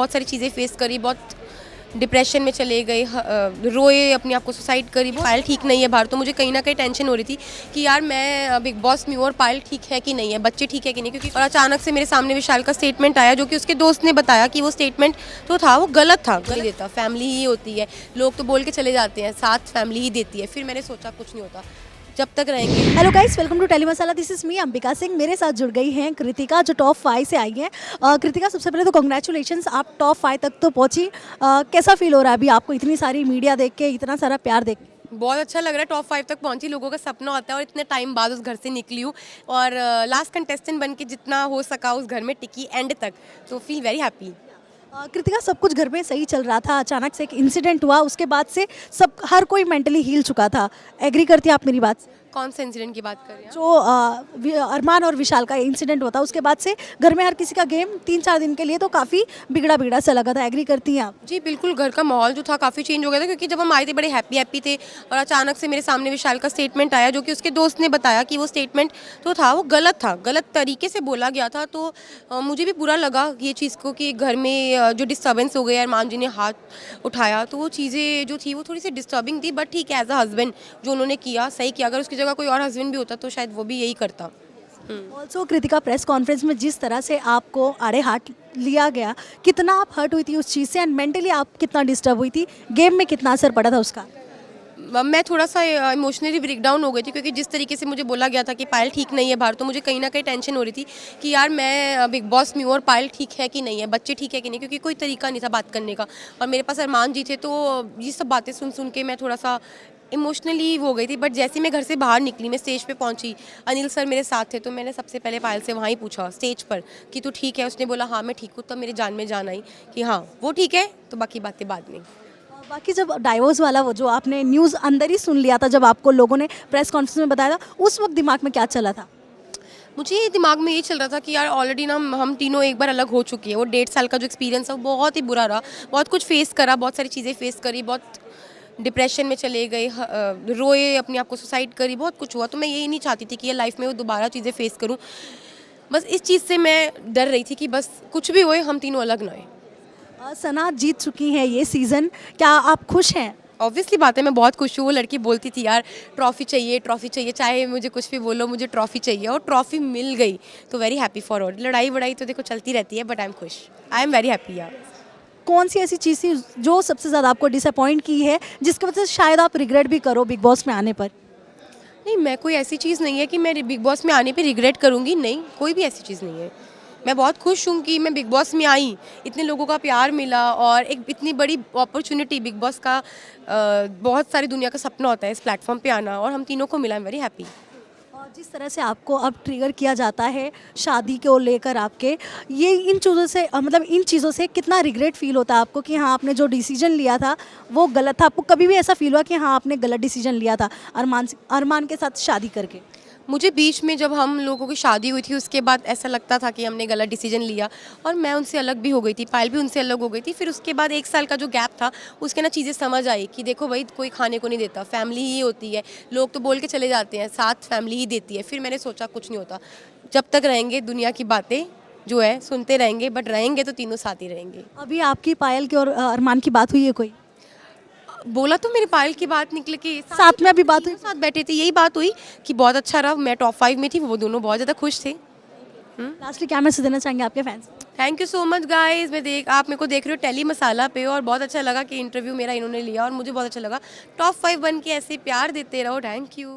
बहुत सारी चीज़ें फेस करी, बहुत डिप्रेशन में चले गए, रोए, अपने आप को सुसाइड करी। पायल ठीक नहीं है बाहर, तो मुझे कहीं ना कहीं टेंशन हो रही थी कि यार मैं बिग बॉस में हूँ और पायल ठीक है कि नहीं है, बच्चे ठीक है कि नहीं, क्योंकि और अचानक से मेरे सामने विशाल का स्टेटमेंट आया जो कि उसके दोस्त ने बताया कि वो स्टेटमेंट तो था, वो गलत था। गलत देता, फैमिली ही होती है, लोग तो बोल के चले जाते हैं, साथ फैमिली ही देती है। फिर मैंने सोचा कुछ नहीं होता जब तक रहेंगे। Hello guys, welcome to tele masala. This is me Ambika Singh. मेरे साथ जुड़ गई हैं कृतिका, जो टॉप 5 से आई हैं। कृतिका, सबसे पहले तो कॉन्ग्रेचुलेशंस, आप टॉप 5 तक तो पहुंची। कैसा फील हो रहा है अभी आपको इतनी सारी मीडिया देख के, इतना सारा प्यार देख के? बहुत अच्छा लग रहा है, टॉप 5 तक पहुंची। लोगों का सपना होता है और इतने टाइम बाद उस घर से निकली हूँ और लास्ट कंटेस्टेंट बन के जितना हो सका उस घर में टिकी एंड तक, तो फील वेरी हैप्पी। कृतिका, सब कुछ घर में सही चल रहा था, अचानक से एक इंसिडेंट हुआ, उसके बाद से सब हर कोई मेंटली हील चुका था। एग्री करती हैं आप मेरी बात से? कौन से इंसिडेंट की बात कर रहे हैं? जो अरमान और विशाल का इंसिडेंट हुआ था, उसके बाद से घर में हर किसी का गेम 3-4 दिन के लिए तो काफ़ी बिगड़ा बिगड़ा सा लगा था। एग्री करती हैं आप? जी बिल्कुल, घर का माहौल जो था काफ़ी चेंज हो गया था, क्योंकि जब हम आए थे बड़े हैप्पी थे और अचानक से मेरे सामने विशाल का स्टेटमेंट आया जो कि उसके दोस्त ने बताया कि वो स्टेटमेंट तो था, वो गलत था, गलत तरीके से बोला गया था। तो मुझे भी बुरा लगा ये चीज़ को कि घर में जो डिस्टर्बेंस हो गया, अरमान जी ने हाथ उठाया, तो वो चीज़ें जो थी वो थोड़ी सी डिस्टर्बिंग थी। बट ठीक है, एज अ हस्बैंड जो उन्होंने किया सही किया। अगर उसकी जगह कोई और हस्बैंड भी होता तो शायद वो भी यही करता। ऑल्सो कृतिका, प्रेस कॉन्फ्रेंस में जिस तरह से आपको आड़े हाथ लिया गया, कितना आप हर्ट हुई थी उस चीज़ से, एंड मेंटली आप कितना डिस्टर्ब हुई थी? गेम में कितना असर पड़ा था उसका? मैं थोड़ा सा इमोशनली ब्रेकडाउन हो गई थी, क्योंकि जिस तरीके से मुझे बोला गया था कि पायल ठीक नहीं है बाहर, तो मुझे कहीं ना कहीं टेंशन हो रही थी कि यार मैं बिग बॉस में हूँ और पायल ठीक है कि नहीं है, बच्चे ठीक है कि नहीं, क्योंकि कोई तरीका नहीं था बात करने का। और मेरे पास अरमान जी थे, तो ये सब बातें सुन सुन के मैं थोड़ा सा इमोशनली हो गई थी। बट जैसे ही मैं घर से बाहर निकली, मैं स्टेज पे पहुंची, अनिल सर मेरे साथ थे, तो मैंने सबसे पहले पायल से वहाँ ही पूछा स्टेज पर कि तू ठीक है? उसने बोला हाँ मैं ठीक हूँ। तब मेरे जान में जान आई कि हाँ वो ठीक है, तो बाकी बातें बाद में। बाकी जब डाइवोर्स वाला वो जो आपने न्यूज़ अंदर ही सुन लिया था, जब आपको लोगों ने प्रेस कॉन्फ्रेंस में बताया था, उस वक्त दिमाग में क्या चला था? मुझे ये दिमाग में ये चल रहा था कि यार ऑलरेडी ना हम तीनों एक बार अलग हो चुकी है। वो 1.5 साल का जो एक्सपीरियंस है वो बहुत ही बुरा रहा, बहुत कुछ फेस करा, बहुत सारी चीज़ें फेस करी, बहुत डिप्रेशन में चले गए, रोए, अपने आप को सुसाइड करी, बहुत कुछ हुआ। तो मैं यही नहीं चाहती थी कि ये लाइफ में वो दोबारा चीज़ें फेस करूँ। बस इस चीज़ से मैं डर रही थी कि बस कुछ भी होए हम तीनों अलग ना होए। सना जीत चुकी हैं ये सीज़न, क्या आप खुश हैं? ऑब्वियसली बात है, मैं बहुत खुश हूँ। वो लड़की बोलती थी यार ट्रॉफी चाहिए, चाहे मुझे कुछ भी बोलो, मुझे ट्रॉफी चाहिए, और ट्रॉफी मिल गई, तो वेरी हैप्पी फॉर ऑल। लड़ाई वड़ाई तो देखो चलती रहती है, बट आई एम खुश, आई एम वेरी हैप्पी यार। कौन सी ऐसी चीज़ थी जो सबसे ज़्यादा आपको डिसअपॉइंट की है, जिसकी वजह से शायद आप रिग्रेट भी करो बिग बॉस में आने पर? नहीं, मैं कोई ऐसी चीज़ नहीं है कि मैं बिग बॉस में आने पे रिग्रेट करूँगी, नहीं, कोई भी ऐसी चीज़ नहीं है। मैं बहुत खुश हूँ कि मैं बिग बॉस में आई, इतने लोगों का प्यार मिला और एक इतनी बड़ी अपॉर्चुनिटी। बिग बॉस का बहुत सारी दुनिया का सपना होता है इस प्लेटफॉर्म पे आना, और हम तीनों को मिला। I am very happy. और जिस तरह से आपको अब ट्रिगर किया जाता है शादी को लेकर आपके, ये इन चीज़ों से मतलब इन चीज़ों से कितना रिग्रेट फील होता है आपको कि हाँ आपने जो डिसीजन लिया था वो गलत था? आपको कभी भी ऐसा फील हुआ कि हाँ आपने गलत डिसीजन लिया था अरमान के साथ शादी करके? मुझे बीच में जब हम लोगों की शादी हुई थी उसके बाद ऐसा लगता था कि हमने गलत डिसीजन लिया, और मैं उनसे अलग भी हो गई थी, पायल भी उनसे अलग हो गई थी। फिर उसके बाद 1 साल का जो गैप था, उसके ना चीज़ें समझ आई कि देखो भाई कोई खाने को नहीं देता, फैमिली ही होती है, लोग तो बोल के चले जाते हैं, साथ फैमिली ही देती है। फिर मैंने सोचा कुछ नहीं होता, जब तक रहेंगे दुनिया की बातें जो है सुनते रहेंगे, बट रहेंगे तो तीनों साथ ही रहेंगे। अभी आपकी पायल की और अरमान की बात हुई है कोई? बोला तो मेरे पायल की बात निकले कि साथ में अभी बात हुई? साथ बैठे थे, यही बात हुई कि बहुत अच्छा रहा, मैं टॉप 5 में थी, वो दोनों बहुत ज़्यादा खुश थे। लास्टली क्या मैसेज देना चाहेंगे आपके fans? Thank you so much guys. आप मेरे को देख रहे हो टेली मसाला पे, और बहुत अच्छा लगा कि इंटरव्यू मेरा इन्होंने लिया और मुझे बहुत अच्छा लगा। टॉप 5 बन के ऐसे प्यार देते रहो। Thank you.